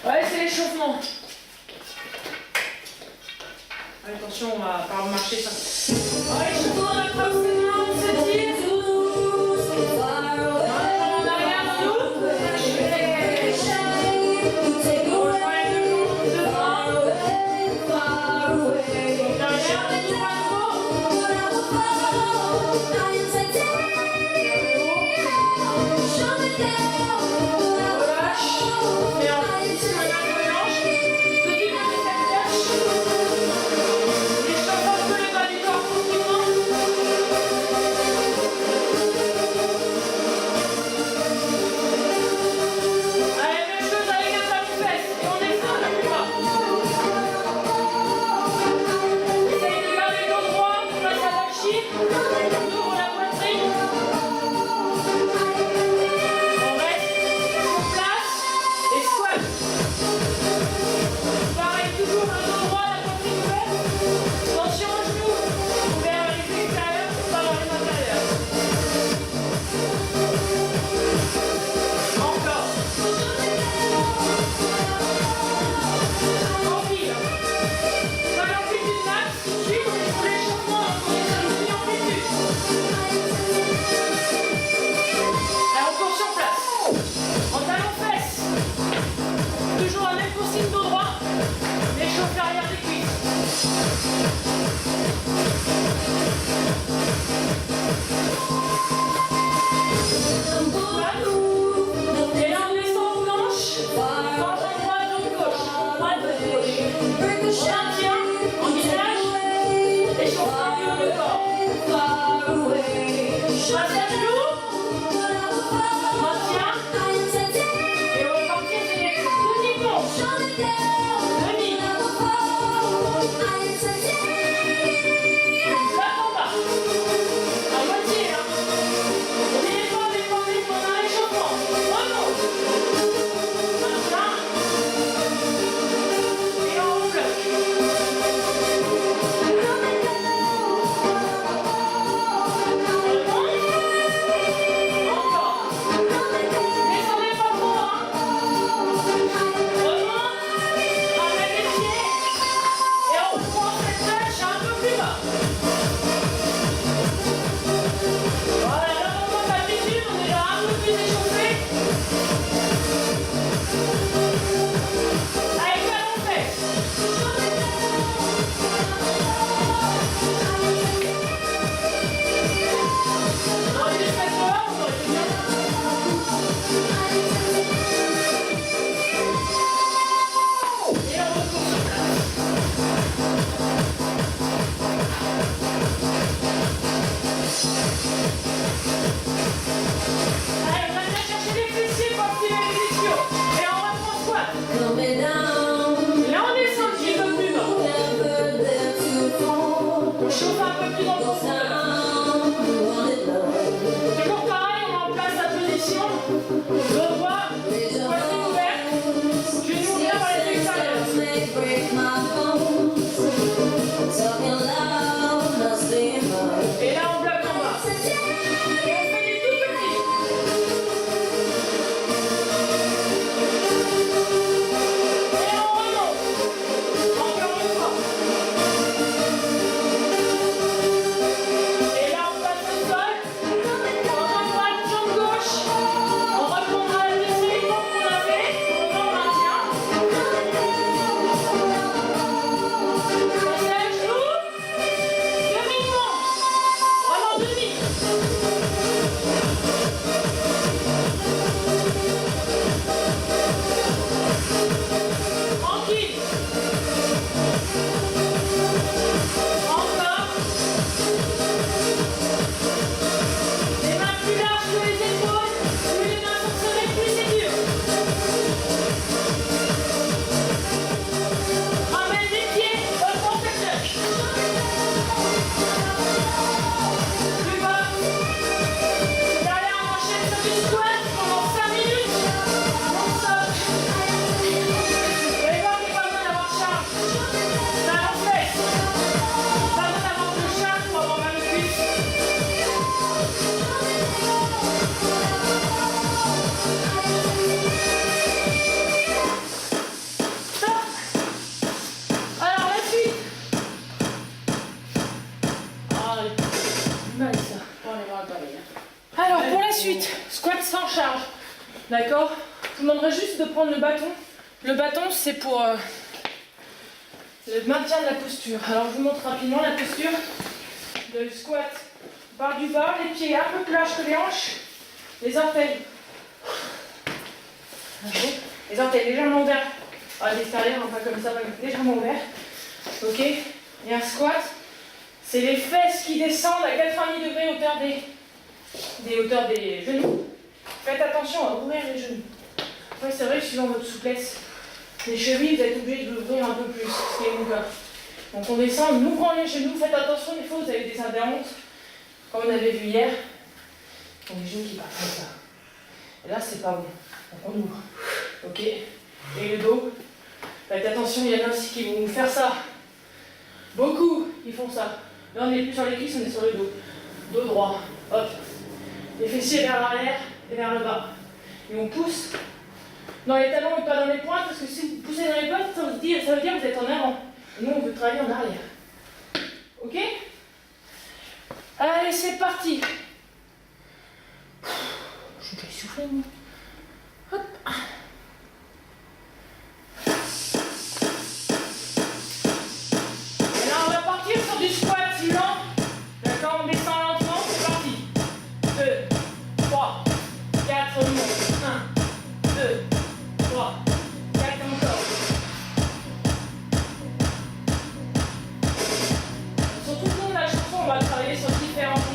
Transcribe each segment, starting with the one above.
Ouais, c'est l'échauffement. Attention, on va pas marcher ça. Ouais, l'échauffement, on a forcément, on s'étire. En arrière, dans nous. pareil. Alors, pour la suite, squat sans charge. D'accord? Je vous demanderai juste de prendre le bâton. Le bâton, c'est pour le maintien de la posture. Alors, je vous montre rapidement la posture de squat. On part du bas, les pieds un peu plus larges que les hanches, les orteils. Les orteils légèrement ouverts à l'extérieur, pas comme ça, légèrement ouverts. Ok? Et un squat, c'est les fesses qui descendent à 90 degrés hauteur des genoux. Faites attention à ouvrir les genoux. Après, c'est vrai que suivant votre souplesse, les chevilles, vous êtes obligé de l'ouvrir un peu plus, ce qui est mon cas. Donc on descend, en ouvrant les genoux, faites attention, des fois vous avez des adhérentes, comme on avait vu hier. Donc les genoux qui partent comme ça. Et là, c'est pas bon. Donc on ouvre. Ok? Et le dos. Faites attention, il y en a aussi qui vont faire ça. Beaucoup, ils font ça. Là, on n'est plus sur les cuisses, on est sur le dos. Dos droit. Hop. Les fessiers vers l'arrière et vers le bas. Et on pousse dans les talons et pas dans les pointes, parce que si vous poussez dans les pointes, ça veut dire que vous êtes en avant. Et nous, on veut travailler en arrière. Ok? Allez, c'est parti. Je suis déjà essoufflée, moi. Hop. Et là, on va partir sur du squat lent. D'accord? On descend lentement, c'est parti. 2, 3, 4, on monte. 1, 2, 3, 4 encore. Sur tout le long de la chanson, on va travailler sur différents rythmes.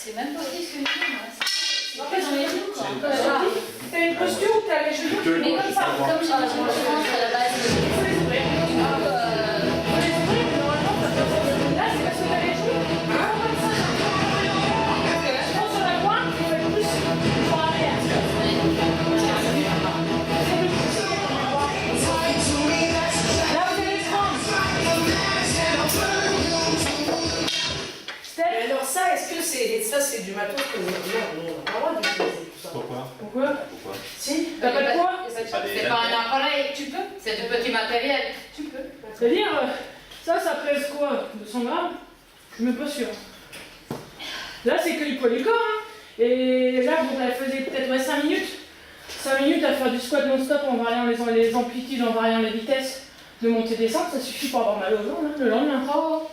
C'est même pas aussi ce que je dis, moi. En fait, dans les genoux, quoi. T'as une posture où t'as les genoux, Mais comme ça, comme j'ai dit, je pense à la base. il faut les ouvrir. Il faut les ouvrir, mais normalement, ça peut être là, c'est parce que t'as les genoux. Comme ça, je pense sur la pointe, il faut être plus pour arrière. Là, vous allez prendre. Step. Mais alors ça, est-ce que c'est du matos que on n'a pas le droit d'utiliser tout ça? Pourquoi? Pourquoi? Si. T'as pas de poids? C'est pas un appareil, tu peux. C'est du petit matériel, tu peux. C'est-à-dire, ça pèse quoi? 200 grammes? Je suis même pas sûr. Là, c'est que du poids du corps. Hein. Et là, bon, elle faisait peut-être 5 minutes. 5 minutes à faire du squat non-stop en variant les amplitudes, en variant les vitesses de montée-descente, ça suffit pour avoir mal aux jambes, hein, le lendemain. Oh.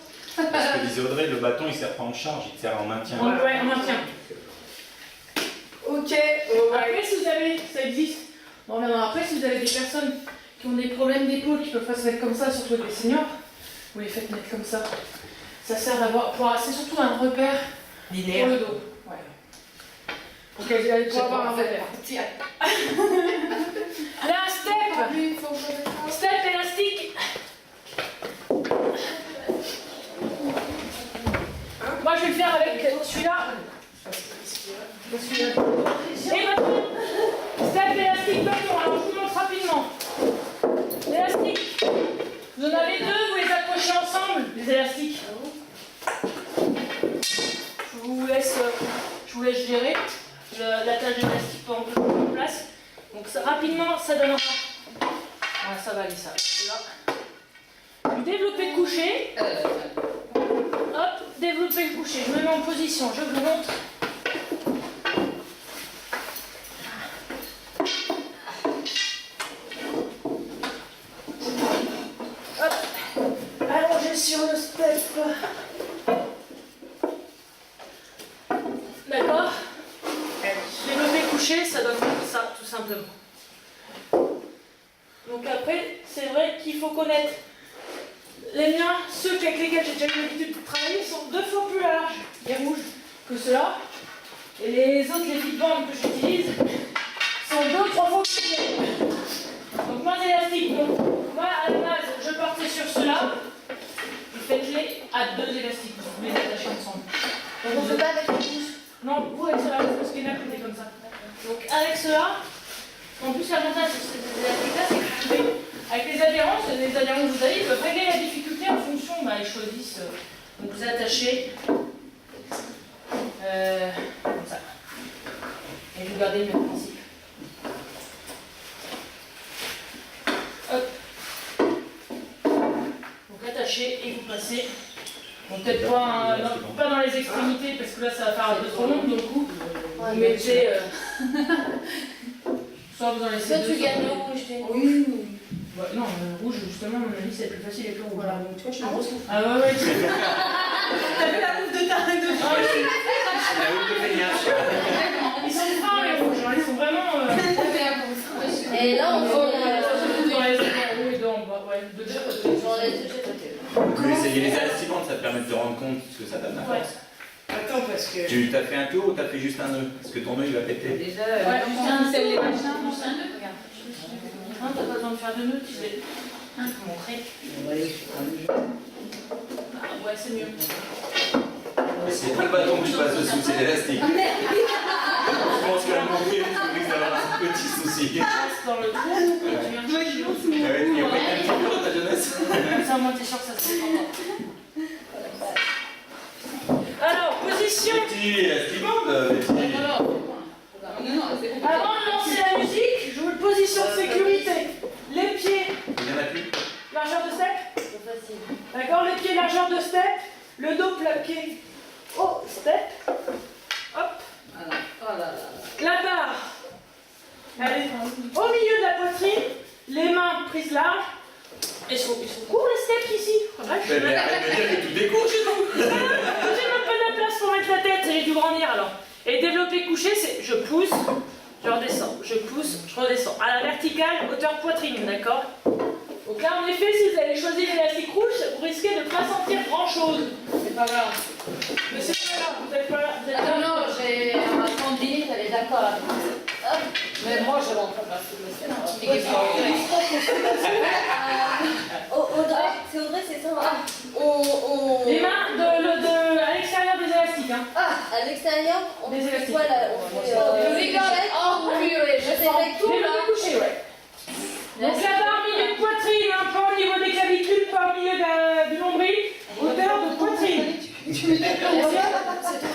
Parce que disait Audrey, le bâton il sert pas en charge, il sert en maintien. Ouais, on maintient. Ok. Après, si vous avez, ça existe. On reviendra après, si vous avez des personnes qui ont des problèmes d'épaule, qui peuvent pas se mettre comme ça, surtout les seniors, vous les faites mettre comme ça. Ça sert d'avoir, c'est surtout un repère pour Linéaire. le dos. Ouais. Pour qu'elle aille pour avoir un repère. Là, step élastique. Moi, je vais le faire avec celui-là. Et maintenant, step élastique bâton. Alors, je vous montre rapidement. L'élastique. Vous en avez deux, vous les accrochez ensemble, les élastiques. Je vous laisse gérer l'attache d'élastique pendant que je vous mets en place. Donc, ça, rapidement, ça donnera. Voilà, ça va aller, ça. Là. Développer le coucher. Hop, développer le coucher. Je me mets en position, je vous montre. Hop, allongé sur le step. D'accord. Développer le coucher, ça donne ça, tout simplement. Donc après, c'est vrai qu'il faut connaître. Les miens, ceux avec lesquels j'ai déjà eu l'habitude de travailler, sont 2 fois plus larges, les rouges, que ceux-là. Et les autres, les big bands que j'utilise, sont 2 ou 3 fois plus gros. Donc moins élastique. Donc moi, à la base, je partais sur ceux-là. Et faites-les à 2 élastiques. Vous les attachez ensemble. Donc on ne fait pas avec les pouces. Non, vous avec ceux-là, parce qu'il y en a qui étaient comme ça. Donc avec ceux-là, en plus l'avantage de ces élastiques-là, c'est que vous pouvez, avec les adhérents que vous avez, ils peuvent régler la difficulté en fonction, ils choisissent, donc vous attachez comme ça. Et vous gardez le même principe. Hop. Donc attachez et vous passez. Bon, peut-être pas dans les extrémités parce que là ça va faire un peu trop long, donc vous mettez. Soit vous en laissez Toi, deux, tu soit gagnes le vous- rouge, tu Oui. Ouais, non, le rouge, justement, à mon avis, c'est plus facile avec le rouge. Voilà, donc tu vois, je suis une grosse Ah ouais, ouais. T'as vu la bouffe de ta reine de Ah, oui. La route de feignasse. Ils sont fins les rouges, hein, ils sont vraiment. Et là, on dans voit. les oui, dans, ouais, de deux côtés. J'en laisse deux côté. Tu peux essayer les élastibandes, ça te permet de te rendre compte ce que ça donne. Ouais. Attends, parce que. Tu t'as fait un tour ou t'as fait juste un nœud? Parce que ton nœud il va péter. Déjà, Ouais, comme juste un on sait les nœud. machins, Juste un nœud, regarde. Hein, t'as pas besoin de faire de nœud, tu sais. Hein, je peux montrer. Ah ouais, c'est mieux. C'est pas le bâton que tu passes dessous, c'est l'élastique. Je pense que la montée, tu risques d'avoir un petit souci. Passe dans le trou et tu viens chercher. Ah ouais, tu as pris un petit peu dans ta jeunesse. Ça, moi, t'es sûr que ça se fait pas. Alors, position. Petit élastibande, Avant de lancer la musique, je vous le position de sécurité. Les pieds, il y en a plus. largeur de step. C'est facile. D'accord, les pieds, largeur de step. Le dos plaqué au step. Hop. La barre. Elle est au milieu de la poitrine. Les mains prises larges. Ils sont courts les steps ici. Bref, Mais arrête de dire que tout découle chez nous. j'ai même pas de place pour mettre la tête, j'ai dû grandir alors. Et développer couché, c'est je pousse, je redescends, je pousse, je redescends. À la verticale, hauteur poitrine, d'accord? Donc là, en effet, si vous avez choisi l'élastique rouge, vous risquez de ne pas sentir grand chose. C'est pas grave. Mais c'est pas grave, vous êtes pas là. Vous êtes là. Non, d'accord. Mais moi, je rentre pas sur le sein. Audrey, c'est Audrey, c'est ça. Les mains à l'extérieur des élastiques. Hein. À l'extérieur, on Des fait élastiques. quoi là? On fait, Je rigole. Oh, purée, je sens tout Les là. mains couchées, ouais. Donc là-bas, au milieu de poitrine, hein, pas au niveau des clavicules, pas au milieu du nombril, hauteur de poitrine. C'est tout le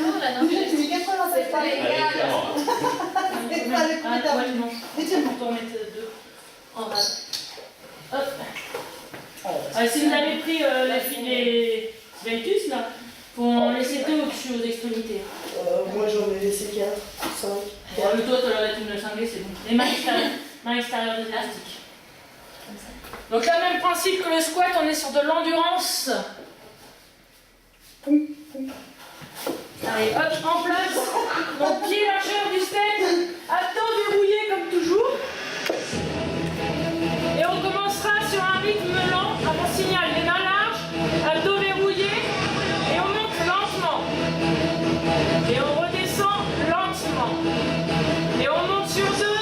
monde là, non? C'est pas Allez, légal. clairement. Pour mettre deux en bas. Hop. Si vous avez pris les Ventus là, faut en laisser deux au-dessus aux extrémités. Moi j'en ai laissé 4, 5. Bon, le toi, tu l'aurais tout me cinglé, c'est bon. Les mains extérieures des élastiques. Donc là, même principe que le squat, on est sur de l'endurance. Allez, hop, en place. Donc pied largeur du stem, abdos verrouillés comme toujours. Et on commencera sur un rythme lent. À mon signal, les mains larges, abdos verrouillés. Et on monte lentement. Et on redescend lentement. Et on monte sur deux.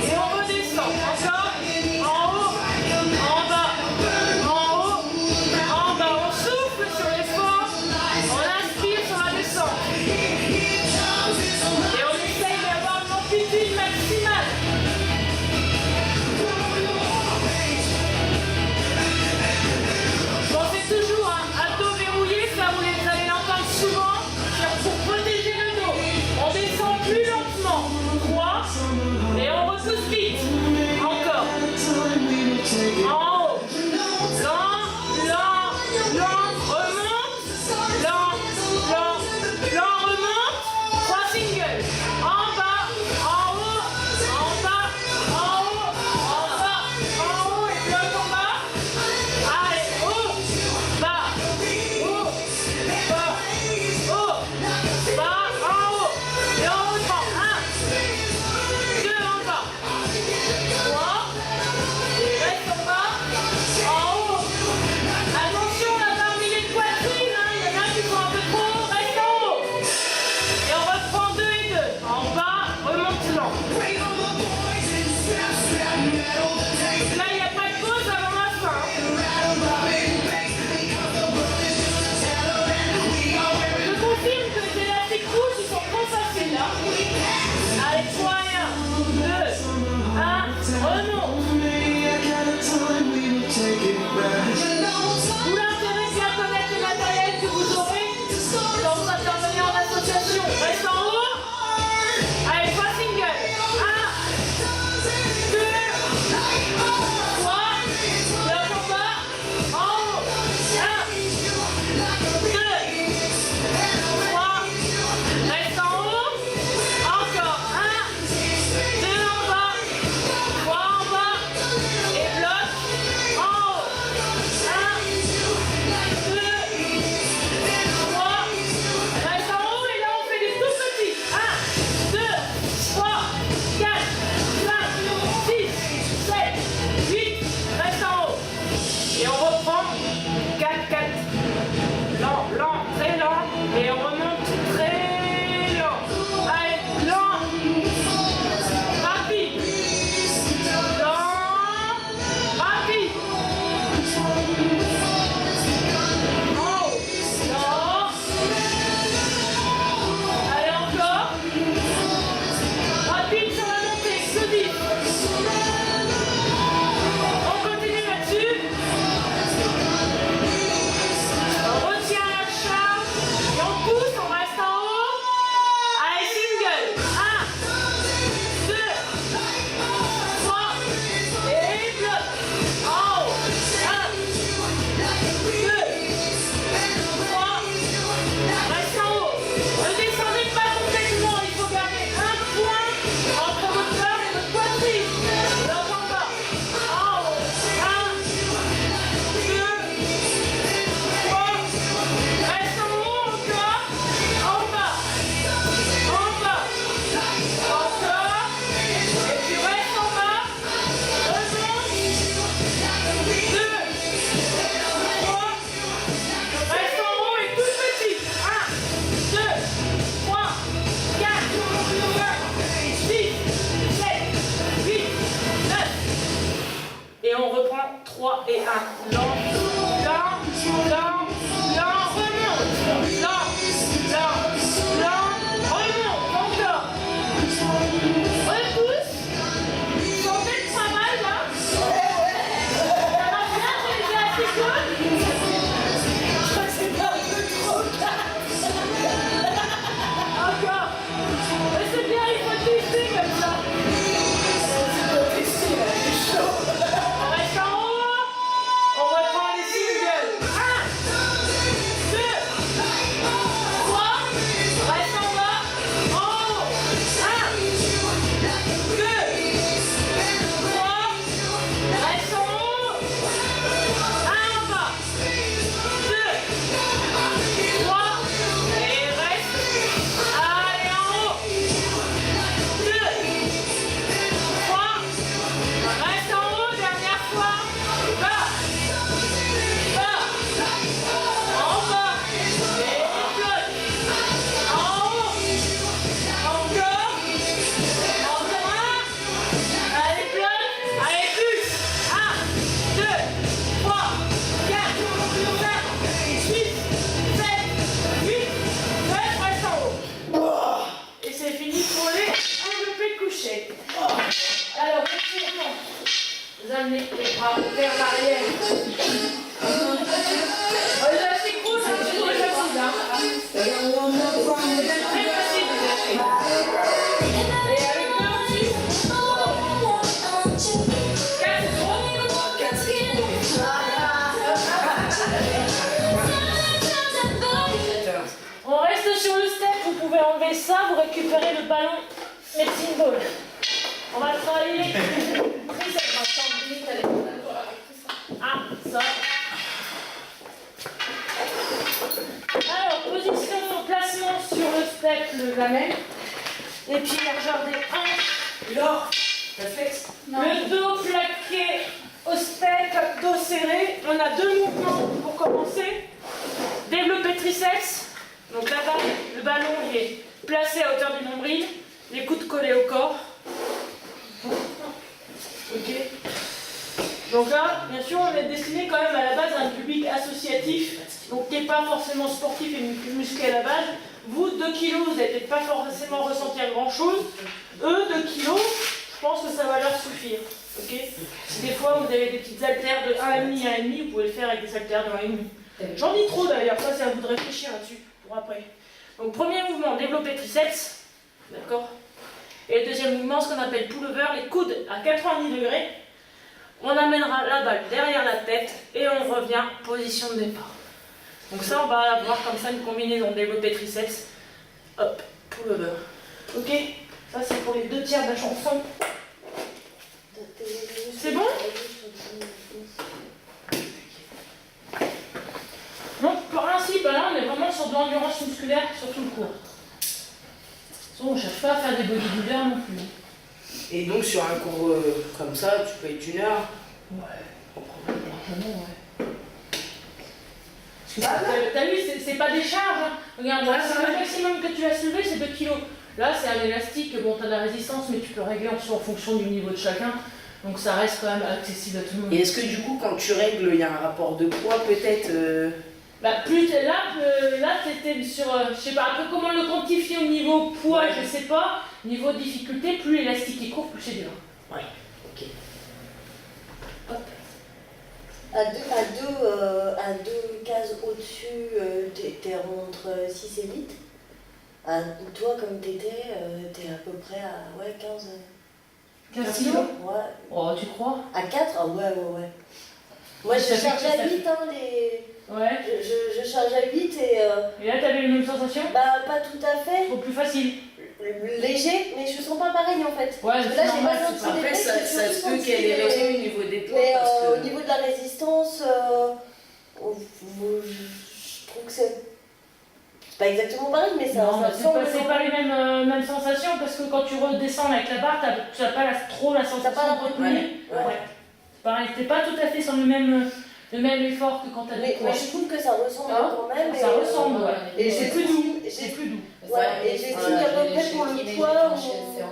Et on redescend. Encore. En haut. En bas. En haut. En bas. On souffle sur l'effort. On inspire sur la descente. Et on enlevez ça, vous récupérez le ballon medicine ball. On va travailler les triceps maintenant. Ah, ça. Alors, position, placement sur le step, le lamelle. Et puis largeur des hanches. Laure, réflexe. Le dos plaqué au step, dos serré. On a 2 mouvements pour commencer. Développer triceps. Donc là-bas, le ballon il est placé à hauteur du nombril. Les coudes collés au corps. Ok. Donc là, bien sûr, on est destiné quand même à la base à un public associatif, donc qui n'est pas forcément sportif et musclé à la base. Vous, 2 kilos, vous n'allez peut-être pas forcément ressentir grand-chose. Eux, 2 kilos, je pense que ça va leur suffire. Ok. Si des fois vous avez des petites haltères de 1,5 à 1,5, vous pouvez le faire avec des haltères de 1,5. J'en dis trop d'ailleurs, ça c'est à vous de réfléchir là-dessus pour après. Donc premier mouvement, développer triceps. D'accord. Et le deuxième mouvement, ce qu'on appelle pullover, les coudes à 90 degrés. On amènera la balle derrière la tête et on revient position de départ. Donc ça, on va avoir comme ça une combinaison développer triceps, hop, pullover. Ok. Ça c'est pour les 2 tiers de la chanson. C'est bon? Donc principe, là on est vraiment sur de l'endurance musculaire sur tout le cours. On ne cherche pas à faire des bodybuilders non plus. Et donc sur un cours comme ça, tu peux être 1 heure. Ouais, largement, ouais. Parce que t'as vu, c'est pas des charges. Hein. Regarde, le maximum que tu as soulevé, c'est 2 kilos. Là, c'est un élastique, bon, t'as de la résistance, mais tu peux régler en fonction du niveau de chacun. Donc ça reste quand même accessible à tout le monde. Et est-ce que du coup, quand tu règles, il y a un rapport de poids peut-être Bah, plus là t'étais sur, je sais pas, un peu comment le quantifier au niveau poids, je sais pas, niveau difficulté, plus l'élastique est court, plus c'est dur. Ouais, ok. Hop. À deux cases au-dessus, t'es entre 6 et 8. Toi, comme t'étais à peu près à 15 kilos. Ouais. Oh, tu crois? À 4? Ah ouais. Moi, je charge à 8, hein, Ouais. je charge à 8 et là, t'avais les mêmes sensations? bah, pas tout à fait. Faut plus facile. Léger, mais je sens pas pareil en fait. Ouais, Parce que là, j'ai pas senti Après, d'effet, ça j'ai se surtout peut senti qu'elle est restée au niveau des poids. Mais parce que... au niveau de la résistance, je trouve que c'est pas exactement pareil, mais ça, Non, ça c'est semble. pas les mêmes sensations parce que quand tu redescends avec la barre, tu n'as pas trop la sensation pas la de retenir. Ouais. C'est pareil, t'es pas tout à fait sur le même effort que quand tu as des Mais poids. je trouve que ça ressemble Hein quand même. Ça ressemble, ouais. Et C'est plus doux. j'ai- C'est plus doux. Ouais, et j'estime qu'à peu près pour le poids,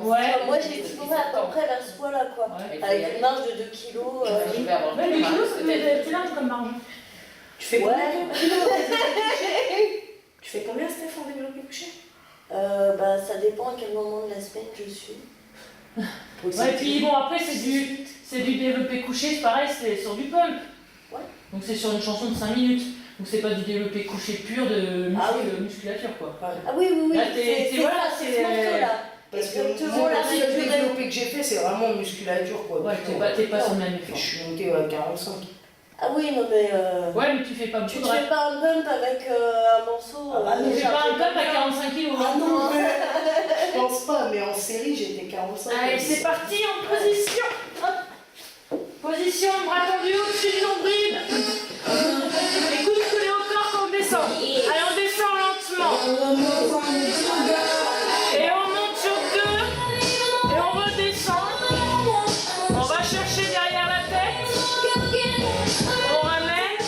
Ouais. moi j'ai estimé à peu près vers ce poids-là, quoi. Ouais. Avec une marge de 2 kilos. Je vais avoir Ouais, plus les mal, kilos, c'est peut-être. large comme marge. Tu fais Ouais. Tu fais combien, Steph, en développé couché Bah, ça dépend à quel moment de la semaine je suis. Ouais, et puis bon, après, c'est du développé couché, c'est pareil, c'est sur du pump. Ouais. Donc c'est sur une chanson de 5 minutes. Donc c'est pas du développé couché pur de musculature, quoi. Ah oui, Là, t'es- c'est voilà, ça, c'est- ce morceau-là. Parce que Exactement, moi, la le seul musculature. développé que j'ai fait, c'est vraiment musculature, quoi. Ouais, t'es pas sur le même Je effort. suis montée à 45. Ah oui, non mais... Ouais, mais tu fais pas Tu beaucoup ne de fais pas un pump avec un morceau... Ah bah non, Tu fais pas un pump à 45 kg. Ah non, je pense pas, mais en série, j'étais 45. Allez, c'est parti en position. Hop. Position, bras tendus au-dessus du nombril. Les coudes collés au corps quand on descend. Allez, on descend lentement. Et on monte sur 2. Et on redescend. On va chercher derrière la tête. On ramène.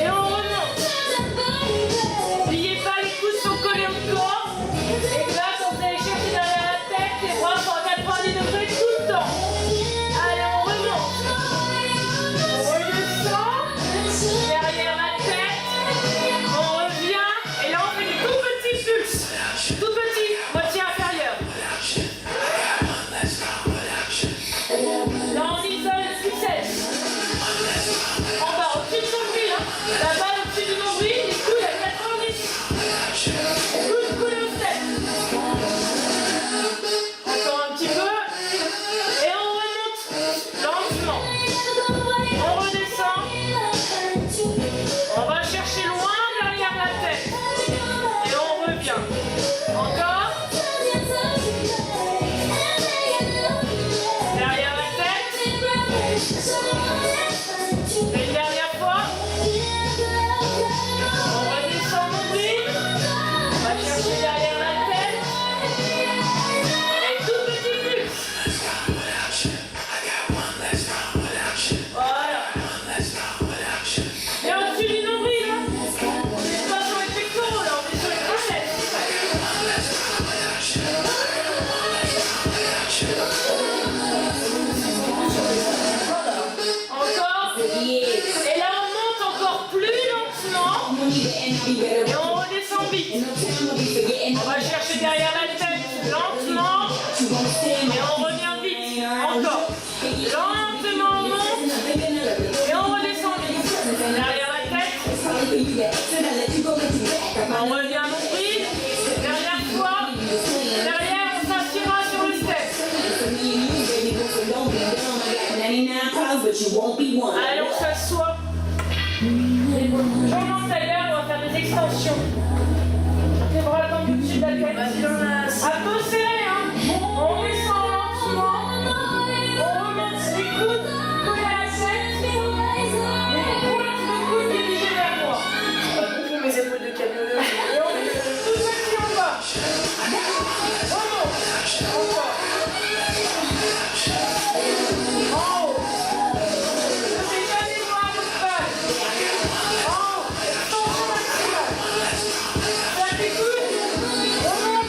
Et on remonte. N'oubliez pas, les coudes sont collés au corps. Et là, quand vous allez chercher derrière la tête, les bras sont à 90 degrés tout le temps. Allez, on remonte. On redescend. Derrière la tête. On revient. Et là, on fait des tout petits pulses. Encore. Et là, on monte encore plus lentement. Et on redescend vite. On va chercher derrière la tête lentement. Et on revient vite. Encore. Lentement, on monte. Et on redescend vite. Derrière la tête. On revient nombril. Derrière toi. Derrière, on s'assira sur le step. Allez, on s'assoit. Changement de tailleur, on va faire des extensions. Les bras tendus au-dessus de la tête. Un peu serré, hein. On descend lentement. On remonte les coudes collés à la tête. Les pointes de coude dirigées vers moi. Pour mes épaules de camionneur. Et on est tout petit en bas. Remonte. Encore. En haut. Ne fais jamais voir à votre balle. En haut. Extension maximale. Faire tes coudes. Remonte.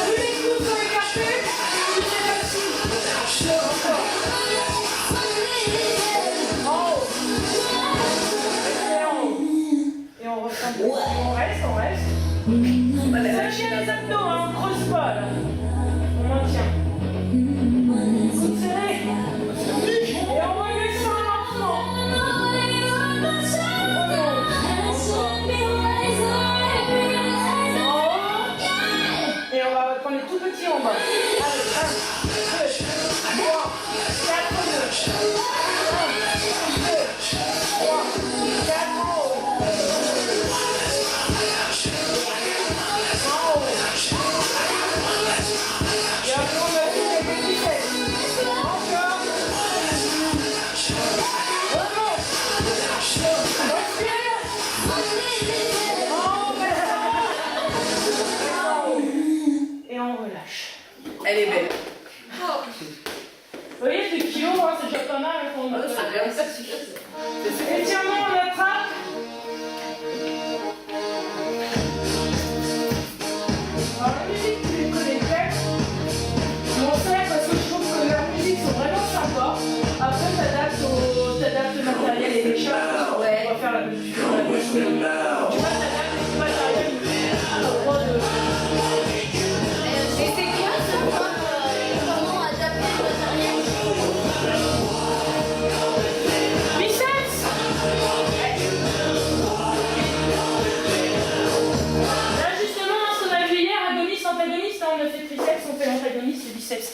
Plus les coudes sont écartés, plus c'est facile. Encore. En haut. Et en haut. Et on ressemble. On reste. Sachez les abdos, hein, on creuse pas là. On maintient. Coude serré. Et on redescend lentement. En haut. Et on va prendre les tout petits en bas. Allez, 1, 2, 3, 4, 2. 1, 2, 3, 4 en haut. En haut. Et après on va faire les petits fesses. Encore. Remonte. Respire. En haut, en haut. Et on relâche. Elle est belle. Vous voyez, ces kilos, hein, c'est déjà pas mal qu'on a. C'est bien, ça. Étirement, on attrape. Alors la musique, tu les connais bien. On sert parce que je trouve que leurs musiques sont vraiment sympas. Après, t'adaptes le matériel et les choses. Ouais. On va faire la musique. Tu vois, t'adaptes le matériel. T'as le droit de... Et c'est quoi ça, comment adapter le matériel? Biceps. Là justement, ce qu'on a vu hier, agoniste, antagoniste, là, on a fait triceps, on fait l'antagoniste et biceps.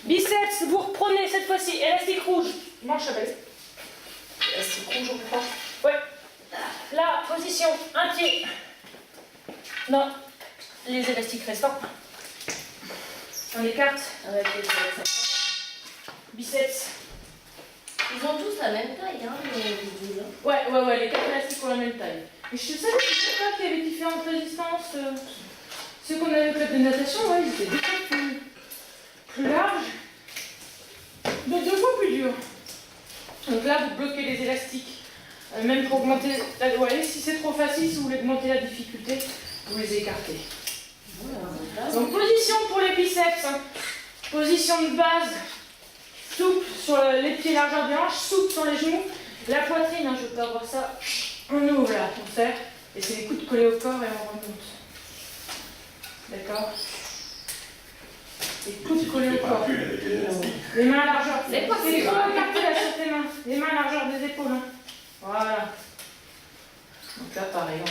Biceps, vous reprenez cette fois-ci, élastique rouge, manche à balai. Élastique rouge, on prend. Ouais. Là, position, un pied. Non, les élastiques restants. On écarte avec les biceps. Ils ont tous la même taille, hein, les deux là. Ouais, les 4 élastiques ont la même taille. Mais je savais pas qu'il y avait différentes résistances. Ceux qu'on avait au club de natation, ouais, ils étaient 2 fois plus larges, de 2 fois plus durs. Donc là, vous bloquez les élastiques. Même pour augmenter, vous voyez, si c'est trop facile, si vous voulez augmenter la difficulté, vous les écartez. Donc position pour les biceps, hein. Position de base, souple sur les pieds largeur des hanches, souple sur les genoux, la poitrine, hein, je peux avoir ça, on ouvre là, on serre, et c'est les coudes collés au corps et on remonte. D'accord? Les coudes collés au corps. Les mains à largeur. C'est trop écarté là sur tes mains. Les mains à largeur des épaules. Hein. Voilà. Donc là pareil, on